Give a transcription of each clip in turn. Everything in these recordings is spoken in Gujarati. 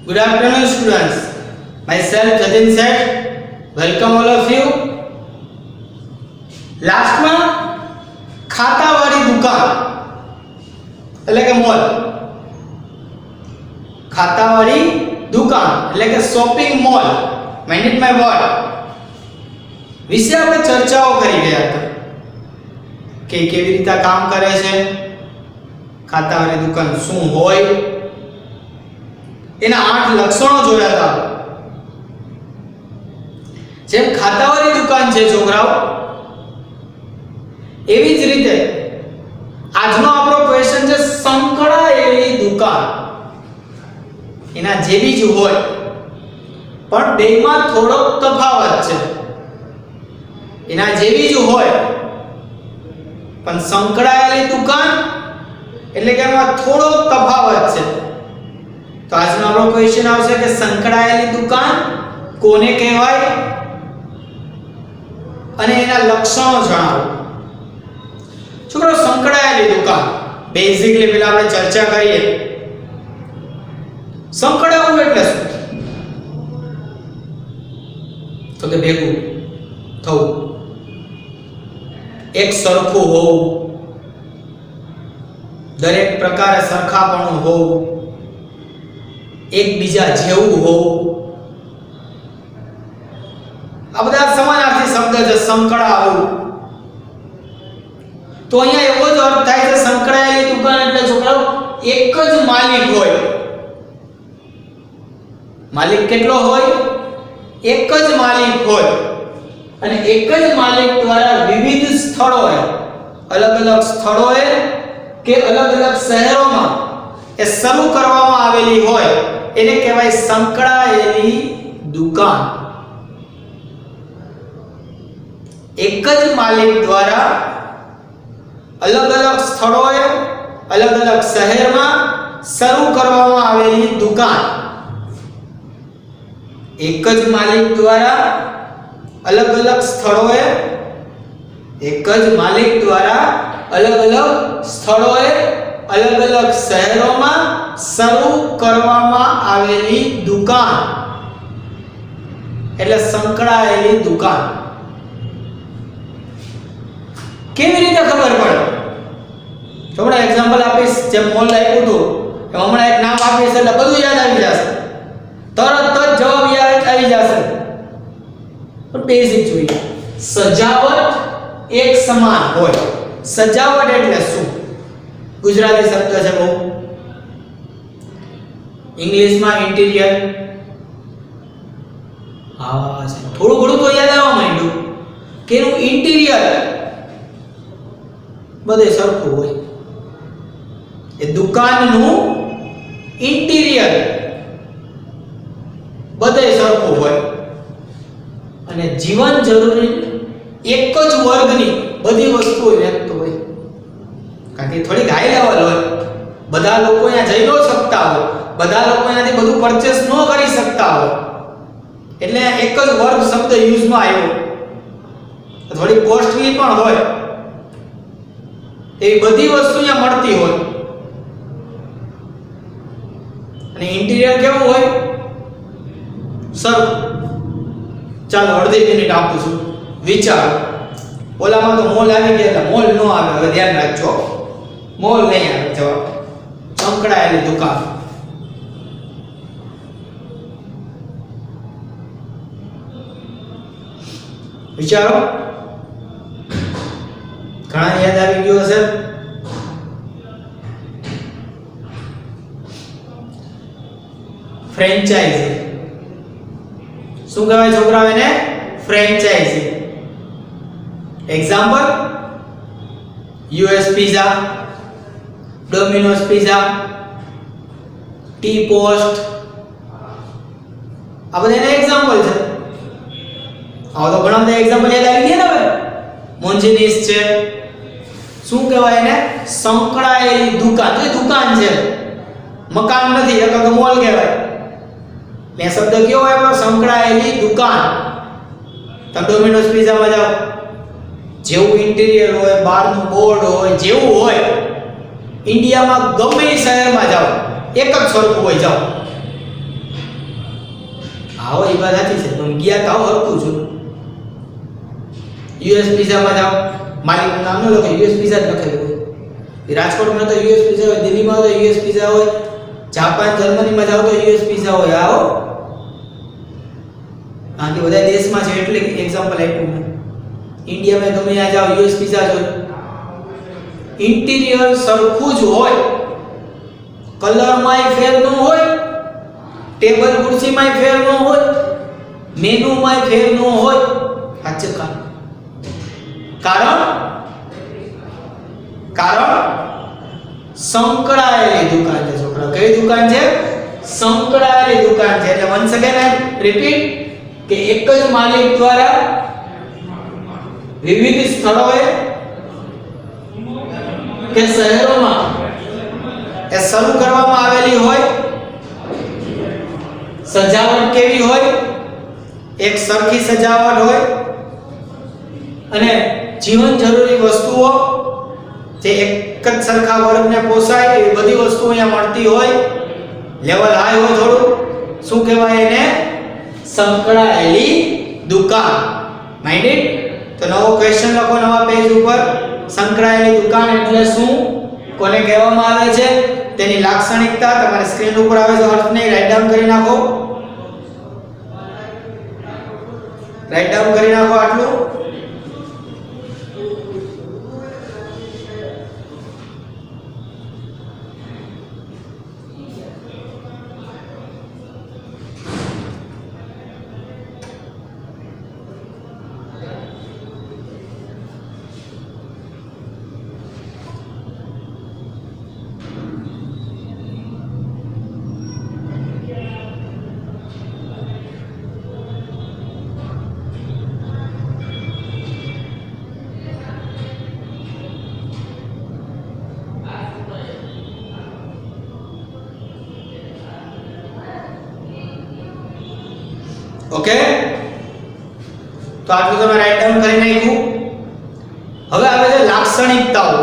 Good afternoon, students. Myself Jatin Seth. Welcome all of you. Last માં ખાતાવાળી દુકાન એટલે કે મોલ, ખાતાવાળી દુકાન એટલે કે shopping mall, mind it my word વિશે આપણે ચર્ચાઓ કરી ગયા હતા કે કેવી રીતે કામ કરે છે, ખાતાવાળી દુકાન શું હોય, એના 8 લક્ષણો જોયા હતા. જેમ ખાતાવાળી દુકાન છે છોકરાઓ, એવી જ રીતે આજનો આપણો ક્વેશ્ચન છે સંકળાયેલી દુકાન. એના જેવી જ હોય પણ બેમાં થોડો તફાવત છે. એના જેવી જ હોય પણ સંકળાયેલી દુકાન એટલે કે એમાં થોડો તફાવત છે. તો આજનો આપણો ક્વેશ્ચન આવશે કે સંકળાયેલી દુકાન કોને કહેવાય અને એના લક્ષણો જણાવો. છોકરો, સંકળાયેલી દુકાન બેઝિકલી પહેલા આપણે ચર્ચા કરીએ. સંકળાવું એટલે શું? તો કે ભેગું થવું, એક સરખું હોવું, દરેક પ્રકારે સરખાપણું હોવું, એકબીજા જેવું હોવું. આ બધા સમાનાર્થી શબ્દ છે. સંકળાવું તો અહીંયા એવો જ અર્થ થાય છે સંકળાયેલી દુકાન એટલે છોકરાઓ એક જ માલિક હોય. માલિક કેટલો હોય? એક જ માલિક હોય અને એક જ માલિક દ્વારા વિવિધ સ્થળોએ, અલગ અલગ સ્થળોએ કે અલગ અલગ શહેરોમાં એ શરૂ કરવામાં આવેલી હોય એને કહેવાય સંકળાયેલી દુકાન. એક જ માલિક દ્વારા અલગ અલગ સ્થળોએ, અલગ અલગ શહેરમાં શરૂ કરવામાં આવેલી દુકાન. એક જ માલિક દ્વારા અલગ અલગ સ્થળોએ, એક જ માલિક દ્વારા અલગ અલગ સ્થળોએ, અલગ અલગ શહેરોમાં શરૂ કરવામાં આવેલી દુકાન એટલે સંકળાયેલી દુકાન. કેવી રીતે ખબર પડે? થોડા એક્ઝામ્પલ આપીશ. જેમ મોલ આપ્યું હતું એમ હમણાં એક નામ આપીશ એટલે બધું યાદ આવી જશે, તરત જ જવાબ યાદ આવી જશે. પણ બેઝિક જોઈએ. સજાવટ એક સમાન હોય. સજાવટ એટલે શું? ગુજરાતી શબ્દ છે બહુ, ઇંગ્લિશમાં ઇન્ટિરિયર. હા, થોડું ઘણું તો યાદ આવવા માંડ્યું કે એનું ઇન્ટિરિયર બધે સરખું હોય. એ દુકાનનું ઇન્ટિરિયર બધે સરખું હોય અને જીવન જરૂરી એક જ વર્ગની બધી વસ્તુઓ વ્યક્ત હોય. કારણ કે થોડીક હાઈ લેવલ હોય, બધા લોકો અહીંયા જઈ ન શકતા હોય, બધા લોકો અહીંયાથી બધું પરચેસ ન કરી શકતા હોય, એટલે એક જ વર્ગ શબ્દ યુઝમાં આવ્યો. થોડી કોસ્ટલી પણ હોય, એવી બધી વસ્તુ અહીંયા મળતી હોય. અને ઇન્ટિરિયર કેવું હોય? સરખું. ચાલો અડધી મિનિટ આપું છું, વિચારો. ઓલામાં તો મોલ આવી ગયા એટલે મોલ નો આવે. હવે ધ્યાન રાખજો, મોલ નહીં આવે જવાબ. સંકળાયેલી દુકાન. વિચારો. ઘણા યાદ આવી ગયું હશે. ફ્રેન્ચાઇઝી. શું કહેવાય છોકરાઓ એને? Franchisee. Example: US pizza, Domino's pizza, Tea Post. આ બધા એના એક્ઝામ્પલ છે. આવો તો ઘણા બધા એક્ઝામ્પલ યાદ આવી ગયા ને. હવે મોન્જીનીસ છે. શું કહેવાય એને? સંકળાયેલી દુકાન. જે દુકાન છે, મકાન નથી, એક તો મોલ કહેવાય. લે શબ્દ કયો હોય? પણ સંકળાયેલી દુકાન. તમે ડોમિનોઝ પિઝામાં જાઓ, જેવું ઇન્ટિરિયર હોય, બહારનું બોર્ડ હોય, જેવું હોય, ઇન્ડિયામાં ગમે એ શહેરમાં જાઓ એક જ સરખું હોય. જાઓ આવો એ વાત સાચી છે, પણ ગયા તાવ હરખું છું. યુએસ પીઝામાં જાઓ, માલિકનું નામ ન લખે, યુએસ પીઝા જ લખેલું હોય. રાજકોટમાં તો યુએસ પીઝા હોય, દિલ્હીમાં તો યુએસ પીઝા હોય, જાપાન જર્મનીમાં જાઓ તો યુએસ પીઝા હોય. આવો કારણ કે બધા દેશમાં છે એટલે એક્ઝામ્પલ આપ્યું મેં. ઇન્ડિયામાં તમે ત્યાં જાઓ યુએસ પીઝા જ હોય. ઇન્ટિરિયર સરખું જ હોય, કલરમાંય ફેર ન હોય, ટેબલ ખુરશીમાંય ફેર ન હોય, મેનુમાંય ફેર ન હોય. સાચે કારણ સંકળાયેલી દુકાન છે છોકરા. કઈ દુકાન છે? સંકળાયેલી દુકાન છે. એટલે વન્સ અગેન રિપીટ કે એક જ માલિક દ્વારા વિવિધ સ્થળોએ કે શહેરોમાં એ શરૂ કરવામાં આવેલી હોય. સજાવટ કેવી હોય? એક સરખી સજાવટ હોય અને જીવન જરૂરી વસ્તુઓ જે એક જ સરખા વર્ગને પોસાય એવી બધી વસ્તુઓ અહીંયા મળતી હોય. લેવલ હાઈ હોય થોડું. શું કહેવાય એને? સંકળાયેલી દુકાન. માઇન્ડેડ? તો નવો ક્વેશ્ચન લખો નવા પેજ ઉપર. સંકળાયેલી દુકાન એટલે શું? કોને કહેવામાં આવે છે? તેની લાક્ષણિકતા તમારી સ્ક્રીન ઉપર આવે છે. અર્થને રાઈટ ડાઉન કરી નાખો. રાઈટ ડાઉન કરી નાખો આટલું. ઓકે, તો આટલું તમે રાઈટ ડાઉન કરી નાખ્યું. હવે આવે છે લાક્ષણિકતાઓ.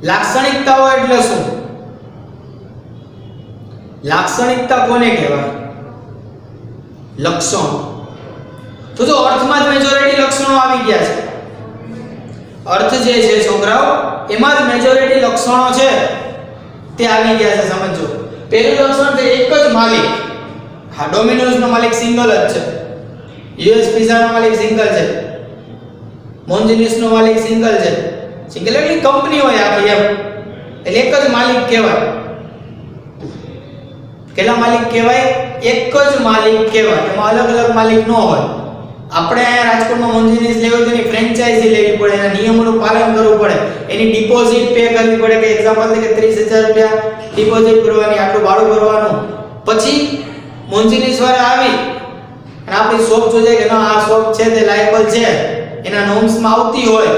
લાક્ષણિકતાઓ એટલે શું? લાક્ષણિકતા કોને કહેવાય? લક્ષણ. તો જો અર્થમાં જ મેજોરિટી લક્ષણો આવી ગયા છે. અર્થ જે છે છોકરાઓ એમાં જ મેજોરિટી લક્ષણો છે તે આવી ગયા છે. સમજો. પહેલું લક્ષણ છે એક જ માલિક. હા, ડોમિનોઝ નો માલિક સિંગલ જ છે. યુએસ પિઝા નો માલિક સિંગલ છે. મોન્જિનિસ નો માલિક સિંગલ છે. સિંગલ એટલે કંપની હોય આખી એમ. એટલે એક જ માલિક કહેવાય. કેટલા માલિક કહેવાય? એક જ માલિક કહેવાય. એમાં અલગ અલગ માલિક ન હોય. આપણે અહીંયા રાજકોટમાં મોન્જિનિસ લેવી હોય તો એની ફ્રેન્ચાઇઝી લેવી પડે, એના નિયમોનું પાલન કરવું પડે, એની ડિપોઝિટ પે કરવી પડે. કે એક્ઝામ્પલ તરીકે 30,000 રૂપિયા ડિપોઝિટ કરવાની, આટલું ભાડું ભરવાનું. પછી મોન્જિનિસ વાળા આવી અને આપણી શોપ જોઈએ કે ના આ શોપ છે તે લાયબલ છે, એના નોર્મ્સમાં આવતી હોય,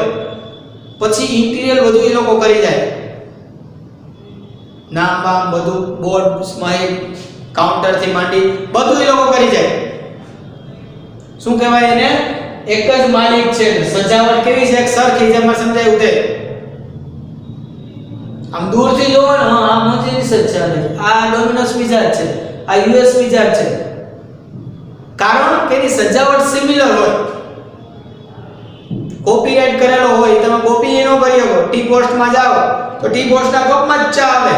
પછી ઇન્ટિરિયર બધું એ લોકો કરી જાય. નામ બામ બધું, બોર્ડ સ્માઇલ, કાઉન્ટર થી માંડી બધું એ લોકો કરી જાય. શું કહેવાય એને? એક જ માલિક છે. સજાવટ કેવી છે? એક સરખી, જેમાં સમજાયું તે. આમ દૂરથી જોવો ને, હા આ મોન્જિનિસ જ છે, આ ડોમિનોઝ પિઝા જ છે, આ યુએસ પિઝા છે. કારણ કે એની સજાવટ સિમિલર હોય. કોપીરાઇટ કરેલો હોય, તમે કોપી ન કરી શકો. ટી પોસ્ટમાં જાઓ તો ટી પોસ્ટના કપમાં જ ચા આવે.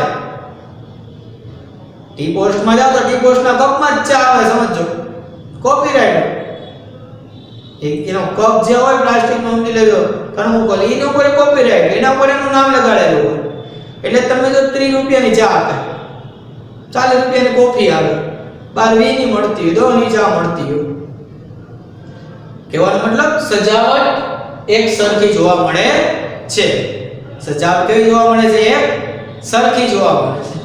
ટી પોસ્ટમાં જાઓ તો ટી પોસ્ટના કપમાં જ ચા આવે. સમજો. કોપીરાઇટ એનો કપ જે હોય પ્લાસ્ટિકનો સમજી લેજો, થર્મોકોલ, એના ઉપર કોપીરાઇટ, એના ઉપર એનું નામ લગાડેલું હોય. એટલે તમે જો 30 રૂપિયાની ચા આપે, 40 રૂપિયાની કોફી આવે, 12-20 ની મળતી હોય, 2 ની ચા મળતી હોય. કહેવાનો મતલબ સજાવટ એક સરખી જોવા મળે છે. સજાવટ કેવી જોવા મળે છે? એક સરખી જોવા મળે છે.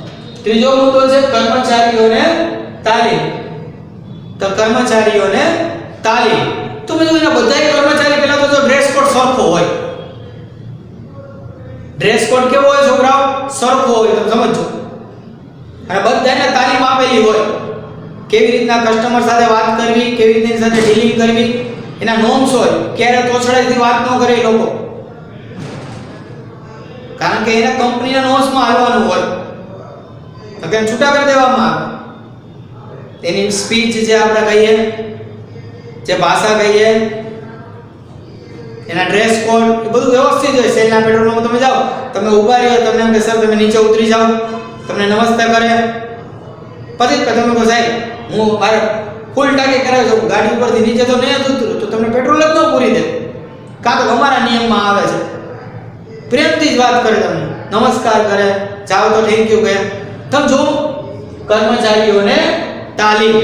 ત્રીજો મુદ્દો છે કર્મચારીઓને તાલીમ. તો કર્મચારીઓને તાલીમ. તો મેં એના બધા કર્મચારી પહેલા તો ડ્રેસ કોડ સરખો હોય. ડ્રેસ કોડ કેવો હોય છોકરાઓ? સરખો હોય. તમે સમજો. અને બધાને તાલીમ આપેલી હોય. કેવી રીતના કસ્ટમર સાથે વાત કરવી, કેવી રીતે એની સાથે ડીલિંગ કરવી, એના નોર્મ્સ હોય. ક્યારે તોછડાઈથી વાત ન કરે એ લોકો, કારણ કે એને કંપનીના નોર્મ્સમાં હાલવાનું હોય. તો કે છૂટા કરી દેવામાં આવે. એની સ્પીચ જે આપણે કહીએ, જે ભાષા કહીએ, એના ડ્રેસ કોડ એ બધું વ્યવસ્થિત હોય. સેલના પેટ્રોલમાં તમે જાઓ, તમે ઊભા રહ્યો, તમને એમ કે સર તમે નીચે ઉતરી જાઓ, તમને નમસ્તે કરે, પછી તમે કહો સાહેબ હું મારે ફૂલ ટાંકી કરાવી છું, ગાડી ઉપરથી નીચે તો નહીં જ ઉતરું, તો તમને પેટ્રોલ જ ન પૂરી દે. કાં તો અમારા નિયમમાં આવે છે, પ્રેમથી જ વાત કરે, તમને નમસ્કાર કરે, જાઓ તો થેન્ક યુ કહે. તમે જો કર્મચારીઓને તાલીમ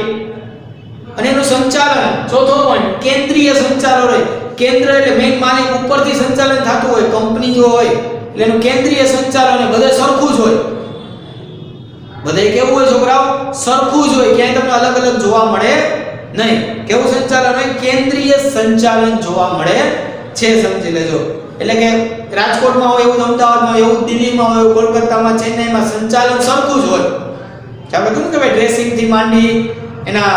અને એનું સંચાલન. ચોથો પોઈન્ટ, કેન્દ્રીય સંચાલન હોય. કેન્દ્ર એટલે મેઇન માલિક ઉપરથી સંચાલન થતું હોય, કંપની જો હોય એટલે એનું કેન્દ્રીય સંચાલન બધે સરખું જ હોય. બધે કેવું હોય છોકરાઓ? સરખું જ હોય, ક્યાંય તમને અલગ અલગ જોવા મળે નહીં. કેવું સંચાલન હોય? કેન્દ્રીય સંચાલન જોવા મળે છે, સમજી લેજો. એટલે કે રાજકોટમાં હોય એવું, અમદાવાદમાં હોય એવું, દિલ્હીમાં હોય એવું, કોલકાતામાં, ચેન્નઈમાં સંચાલન સરખું જ હોય. આપણે કહ્યું કે ભાઈ ડ્રેસિંગ થી માંડી, એના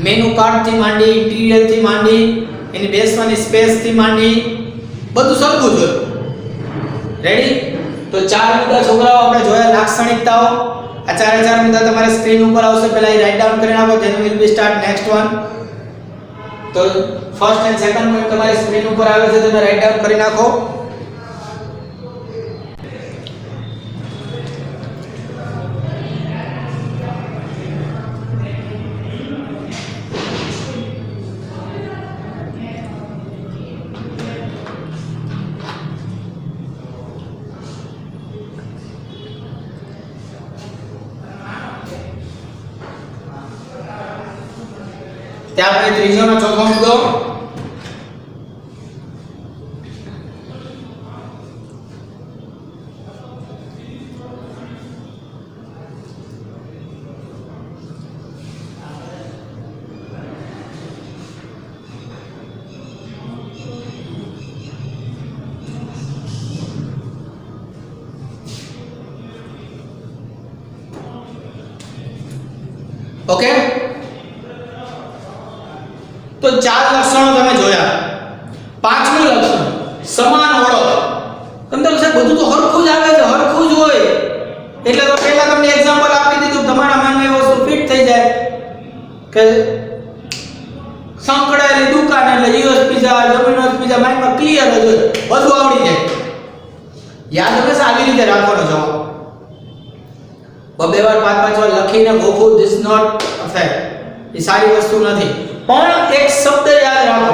મેનુ કાર્ડ થી માંડી, ઇન્ટિરિયર થી માંડી, એની બેસવાની સ્પેસ થી માંડી બધું સરખું જ હોય. રેડી? તો 4 મુદ્દા છોકરાઓ આપણે જોયા, લાક્ષણિકતાઓ. આ 4 મુદ્દા તમારે સ્ક્રીન ઉપર આવશે, પહેલા એ રાઈટ ડાઉન કરી નાખો, then will be start next one. તો ફર્સ્ટ એન્ડ સેકન્ડ પોઈન્ટ તમારી સ્ક્રીન ઉપર આવે છે, તમે રાઈટ ડાઉન કરી નાખો. ત્યારબાદ ત્રીજો અને ચોથો મુદ્દો. ઓકે, તો 4 લક્ષણો તમે જોયા. પાંચમું લક્ષણ સમાન ઓળખ. તમને તો સાહેબ બધું તો હરખું જ આવે છે, હરખું જ હોય એટલે તો પહેલા તમને એક્ઝામ્પલ આપી દીધું, તમારા મનમાં એ વસ્તુ ફિટ થઈ જાય કે સંકળાયેલી દુકાન એટલે યુએસ પિઝા, ડોમિનોઝ પિઝા, માઇન્ડમાં ક્લિયર જ હોય, બધું આવડી જાય. યાદ હંમેશા આવી રીતે રાખવાનો જવાબ. બે વાર 5-5 વાર લખીને ગોખું, ધીસ નોટ અફેર, એ સારી વસ્તુ નથી. પણ એક શબ્દ યાદ રાખો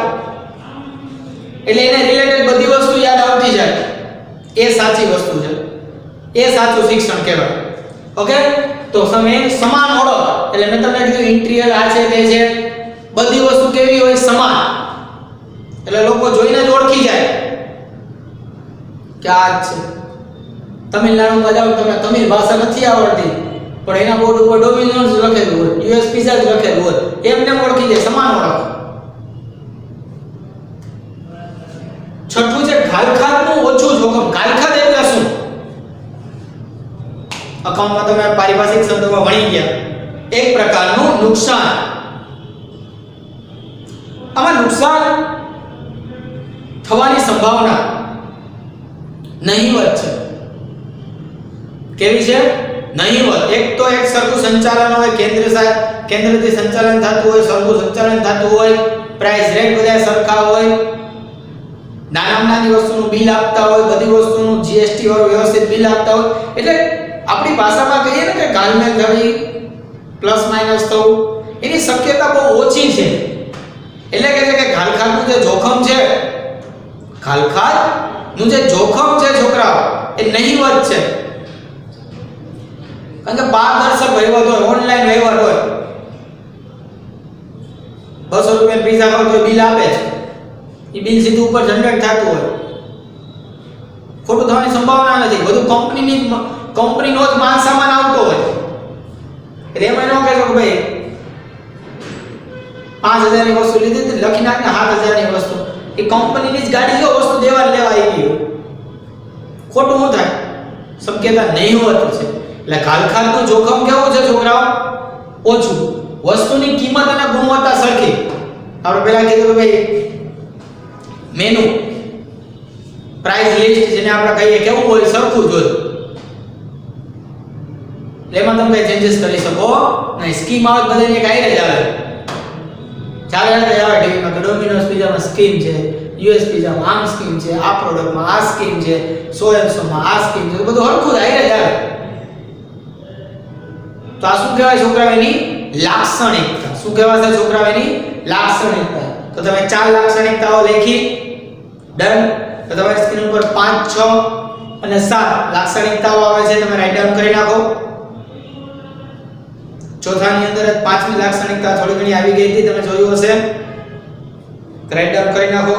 એટલે એને રિલેટેડ બધી વસ્તુ યાદ આવતી જાય, એ સાચી વસ્તુ છે, એ સાચું શિક્ષણ કહેવાય. ઓકે, તો સમાન ઓળખ એટલે મેં તમને કીધું ઇન્ટિરિયર આ છે તે છે, બધી વસ્તુ કેવી હોય? સમાન. એટલે લોકો જોઈને જ ઓળખી જાય કે આ જ છે. તમિલનાડુમાં જાઓ, તમને તમિલ ભાષા નથી આવડતી, પણ એના બોર્ડ ઉપર ડોમિનોઝ લખેલું હોય, યુએસ પિઝા જ લખેલું હોય, એમને ઓળખી જાય, સમાન ઓળખ. છઠ્ઠું છે ઘાલખાતનું ઓછું જોખમ. ઘાલખાત એટલે શું? અકાઉન્ટમાં તમે પારિભાષિક શબ્દોમાં ભણી ગયા, એક પ્રકારનું નુકસાન. આમાં નુકસાન થવાની સંભાવના નહીવત છે. કેવી છે? નહીવત. એક તો એક સરખું સંચાલન હોય, કેન્દ્રથી સંચાલન થતું હોય, સરખું સંચાલન થતું હોય, પ્રાઇસ રેટ બધા સરખા હોય, નાની વસ્તુનું બિલ આપતા હોય, બધી વસ્તુનું જીએસટી વાળું વ્યવસ્થિત બિલ આપતા હોય. એટલે આપણી ભાષામાં કહીએ ને કે ગાલમેલ થવી, પ્લસ માઇનસ થવું, એની શક્યતા બહુ ઓછી છે. એટલે કે છે કે ઘાલખાતનું જે જોખમ છે, ઘાલખાતનું જે જોખમ છે છોકરાઓ, એ નહીવત છે. કારણ કે પારદર્શક વહીવટ હોય, ઓનલાઈન વહીવટ હોય. 200 રૂપિયા પીઝા ખાવ તો બિલ આપે છે, એ બિલ સીધું ઉપર જનરેટ થતું હોય, ખોટું થવાની સંભાવના નથી. બધું કંપનીનો જ માલ સામાન આવતો હોય. એટલે એમાં ન કહેશો કે ભાઈ 5000 ની વસ્તુ લીધી હતી, લખી નાખને 7000 ની વસ્તુ, એ કંપનીની જ ગાડી જો વસ્તુ દેવા લેવા આવી ગઈ, ખોટું શું થાય? શક્યતા નહીવત છે. એટલે ઘાલખાતનું જોખમ કેવું છે છોકરાઓ? ઓછું. વસ્તુની કિંમત અને ગુણવત્તા સરખી. આપણે પહેલા કીધું કે ભાઈ મેનુ, પ્રાઇસ લિસ્ટ જેને આપણે કહીએ કેવું હોય? સરખું જ હોય. એમાં તમે ચેન્જીસ કરી શકો નહીં, સ્કીમ આવે બધાને એક આઈ જ આવે. ચાલે આવે ટીવીમાં કે ડોમિનોઝ પિઝામાં સ્કીમ છે, યુએસ પિઝામાં આમ સ્કીમ છે, આ પ્રોડક્ટમાં આ સ્કીમ છે, સો એન્ડ સોમાં આ સ્કીમ છે, બધું હરખું આઈ જ આવે. તો આ શું કહેવાય છોકરાઓ? એની લાક્ષણિકતા. શું કહેવાય છે છોકરાઓ? એની લાક્ષણિકતા. તો તમે 4 લાક્ષણિકતાઓ લખી. ડન. તો તમારી સ્ક્રીન ઉપર 5, 6 અને 7 લાક્ષણિકતાઓ આવે છે, તમે રાઈટ ડાઉન કરી નાખો. ચોથાની અંદર જ પાંચમી લાક્ષણિકતા થોડી ઘણી આવી ગઈ હતી, તમે જોયું હશે. રાઈટ ડાઉન કરી નાખો.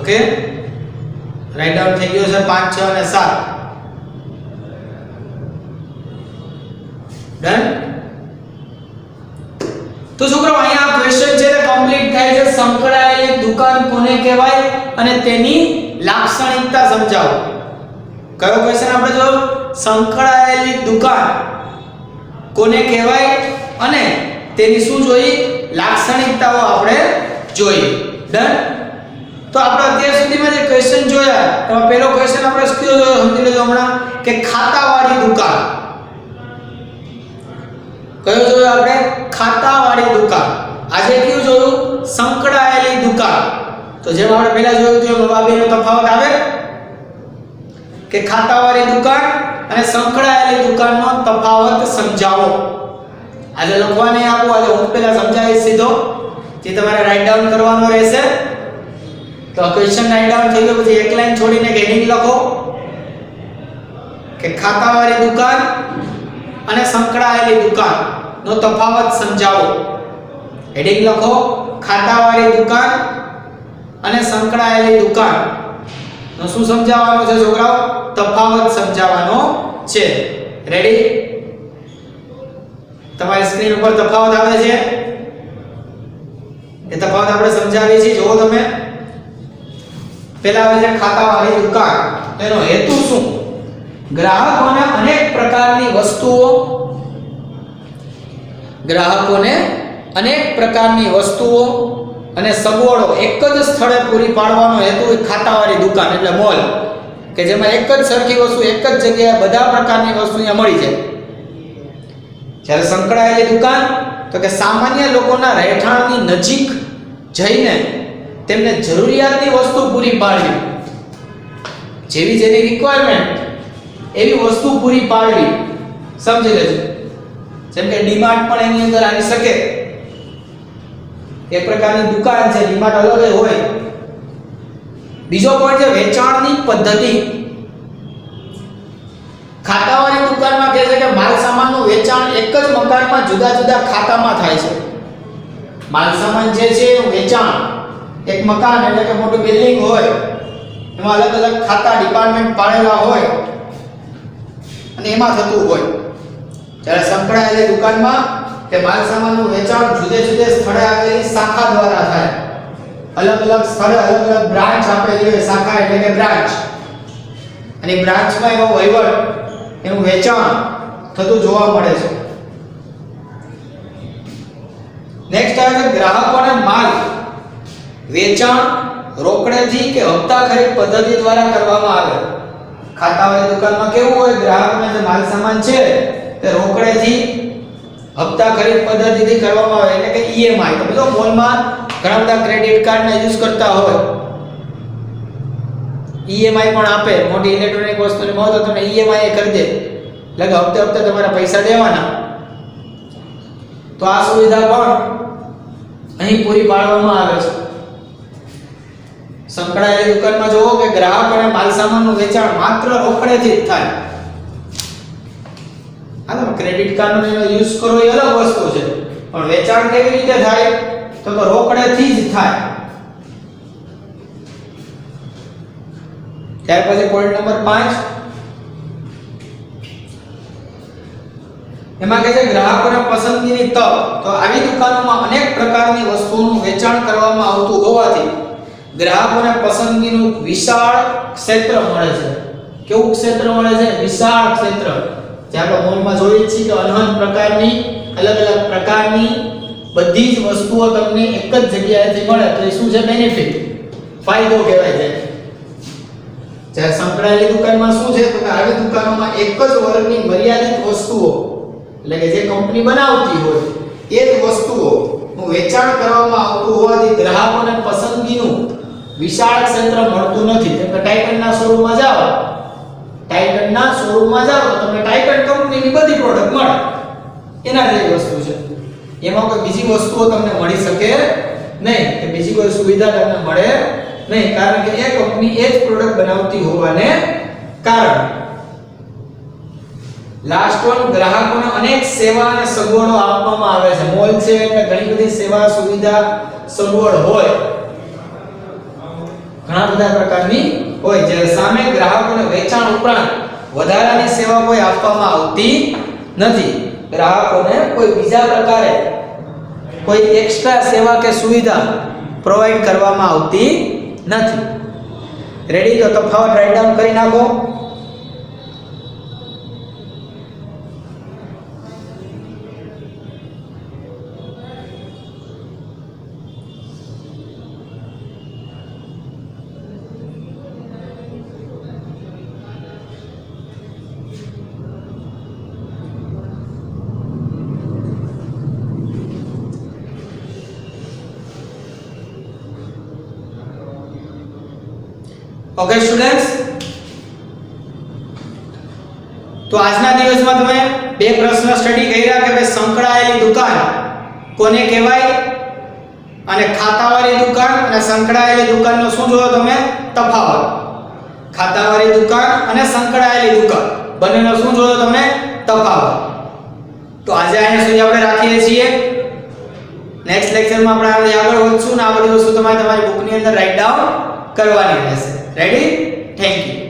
ઓકે, રાઈટ ડાઉન થઈ ગયો છે 5, 6 અને 7. ડન. તો છોકરાઓ અહીંયા ક્વેશ્ચન છે તે કમ્પ્લીટ થાય છે. સંકળાયેલી દુકાન કોને કહેવાય અને તેની લાક્ષણિકતા સમજાવો. કયો ક્વેશ્ચન આપણે જોયો? સંકળાયેલી દુકાન કોને કહેવાય અને તેની શું જોઈ? લાક્ષણિકતાઓ આપણે જોઈ. ડન. તો આપણે અત્યાર સુધીમાં જે ક્વેશ્ચન જોયા એમાં પહેલો ક્વેશ્ચન આપણે કયો જોયો સમજી લેજો હમણાં કે ખાતાવાળી દુકાન. કયો જોયો આપણે? ખાતાવાળી દુકાન. આજે કયું જોયું? સંકળાયેલી દુકાન. તો જેમ આપણે પહેલા જોયું હતું એમાં બાબીનો તફાવત આવે કે ખાતાવાળી દુકાન અને સંકળાયેલી દુકાનનો તફાવત સમજાવો. આજે લખવાને આપો, આજે હું પહેલા સમજાવીશ સીધો, જે તમારે રાઈટ ડાઉન કરવાનો રહેશે. તો ક્વેશ્ચન રાઈટ ડાઉન થઈ ગયો પછી એક લાઈન છોડીને હેડિંગ લખો કે ખાતાવાળી દુકાન અને સંકળાયેલી દુકાન નો તફાવત સમજાવો. હેડિંગ લખો ખાતાવાળી દુકાન અને સંકળાયેલી દુકાન નો શું સમજાવવાનો છે છોકરાઓ? તફાવત સમજાવવાનો છે. રેડી? તમારી સ્ક્રીન ઉપર તફાવત આવે છે, એ તફાવત આપણે સમજાવીએ છીએ. જો તમે પહેલા આવે છે ખાતાવાળી દુકાન. તેનો હેતુ શું? ગ્રાહકોને અનેક પ્રકારની વસ્તુઓ અને સગવડો એક જ સ્થળે પૂરી પાડવાનો હેતુ ખાતાવાળી દુકાન એટલે મોલ, કે જેમાં એક જ સરખી વસ્તુ એક જ જગ્યાએ બધા પ્રકારની વસ્તુ અહીંયા મળી જાય. જ્યારે સંકળાયેલી દુકાન તો કે સામાન્ય લોકોના રહેઠાણની નજીક જઈને તેમને જરૂરિયાતની વસ્તુ પૂરી પાડવી, જેવી જેની રિક્વાયરમેન્ટ એવી વસ્તુ પૂરી પાડવી. સમજી લેજો. જેમ કે ડીમાર્ટ પણ એની અંદર આવી શકે. એક પ્રકારની દુકાન છે, ડીમાર્ટ અલગ હોય. બીજો પોઈન્ટ છે વેચાણની પદ્ધતિ. ખાતાવાળી દુકાનમાં કહે છે કે માલ સામાનનું વેચાણ એક જ મકાનમાં જુદા જુદા ખાતામાં થાય છે. માલ સામાન જે છે એનું વેચાણ એક મકાન એટલે કે મોટું બિલ્ડિંગ હોય, એમાં અલગ અલગ ખાતા ડિપાર્ટમેન્ટ પાડેલા હોય અને એમાં થતું હોય. જ્યારે સંકળાયેલી દુકાનમાં કે માલ સામાનનું વેચાણ જુદે જુદે સ્થળે આવેલી શાખા દ્વારા થાય. અલગ અલગ સ્થળે અલગ અલગ બ્રાન્ચ આપેલી હોય, શાખા એટલે કે બ્રાન્ચ, અને બ્રાન્ચમાં એનો વહીવટ, એનું વેચાણ થતું જોવા મળે છે. નેક્સ્ટ આવે છે ગ્રાહકોને માલ વેચાણ રોકડેથી કે હપ્તા ખરીદ પદ્ધતિ દ્વારા કરવામાં આવે. ખાતાવાળી દુકાનમાં કેવું હોય? ગ્રાહકને જે માલ સામાન છે તે રોકડેથી હપ્તા ખરીદ પદ્ધતિથી કરવામાં આવે, એટલે કે ઈએમઆઈ. તો બધો મોલમાં ઘણા બધા ક્રેડિટ કાર્ડના યુઝ કરતા હોય, ઈએમઆઈ પણ આપે. મોટી ઇલેક્ટ્રોનિક વસ્તુની મળે તો તમને ઈએમઆઈ કરી દે, એટલે હપ્તે હપ્તે તમારે પૈસા દેવાના. તો આ સુવિધા પણ અહીં પૂરી પાડવામાં આવે છે. સંકળાયેલી દુકાનમાં જોવો કે ગ્રાહક અને માલ સામાનનું વેચાણ માત્ર રોકડેથી જ થાય. આ તમે ક્રેડિટ કાર્ડનો યુઝ કરો એ અલગ વસ્તુ છે, પણ વેચાણ કેવી રીતે થાય? તો રોકડેથી જ થાય. ત્યાર પછી પોઈન્ટ નંબર 5 એમાં કહે છે ગ્રાહકોને પસંદગીની તક. તો આવી દુકાનોમાં અનેક પ્રકારની વસ્તુઓનું વેચાણ કરવામાં આવતું હોવાથી ગ્રાહકોને પસંદગીનું વિશાળ ક્ષેત્ર મળે છે. કેવું ક્ષેત્ર મળે છે? વિશાળ ક્ષેત્ર. જે આપણે મોલમાં જોઈએ છીએ કે અનંત પ્રકારની અલગ અલગ પ્રકારની બધી જ વસ્તુઓ તમને એક જ જગ્યાએથી મળે તો એ શું છે? બેનિફિટ, ફાયદો કહેવાય છે. જ્યારે સંકળાયેલી દુકાનમાં શું છે? તો કે આવી દુકાનોમાં એક જ વર્ગની મર્યાદિત વસ્તુઓ, એટલે કે જે કંપની બનાવતી હોય એ જ વસ્તુઓનું વેચાણ કરવામાં આવતું હોવાથી ગ્રાહકોને પસંદગીનું વિશાળ ક્ષેત્ર મળતું નથી. જેમ કે ટાઇટનના શોરૂમમાં જાઓ, ટાઇટનના શોરૂમમાં જાઓ તો તમને ટાઇટન કંપનીની બધી પ્રોડક્ટ મળે. એના જેવી વસ્તુ છે. એમાં કોઈ બીજી વસ્તુઓ તમને મળી શકે નહીં, કે બીજી કોઈ સુવિધા તમને મળે નહીં, કારણ કે એ કંપની એ જ પ્રોડક્ટ બનાવતી હોવાને કારણે. લાસ્ટ વન, ગ્રાહકોને અનેક સેવા અને સગવડો આપવામાં આવે છે. મોલ છે એટલે ઘણી બધી સેવા સુવિધા સગવડ હોય, ઘણા બધા પ્રકારની હોય. જ્યારે સામે ગ્રાહકોને વેચાણ ઉપરાંત વધારાની સેવા કોઈ આપવામાં આવતી નથી. ગ્રાહકોને કોઈ બીજા પ્રકારે કોઈ એક્સ્ટ્રા સેવા કે સુવિધા પ્રોવાઈડ કરવામાં આવતી નથી. રેડી? તો તફાવત રાઈટ ડાઉન કરી નાખો. ઓકે સ્ટુડન્ટ્સ, તો આજના દિવસમાં તમે બે પ્રશ્ન સ્ટડી કર્યા કે ભાઈ સંકળાયેલી દુકાન કોને કહેવાય અને ખાતાવાળી દુકાન અને સંકળાયેલી દુકાનનો શું જોયો તમે? તફાવત. ખાતાવાળી દુકાન અને સંકળાયેલી દુકાન બંનેનો શું જોયો તમે? તફાવત. તો આજે અહીંયા સુધી આપણે રાખીએ છીએ. નેક્સ્ટ લેક્ચરમાં આપણે આગળ વધશું ને આ બધી વસ્તુ તમારે તમારી બુકની અંદર રાઈટ ડાઉન કરવાની રહેશે. રેડી? Thank you.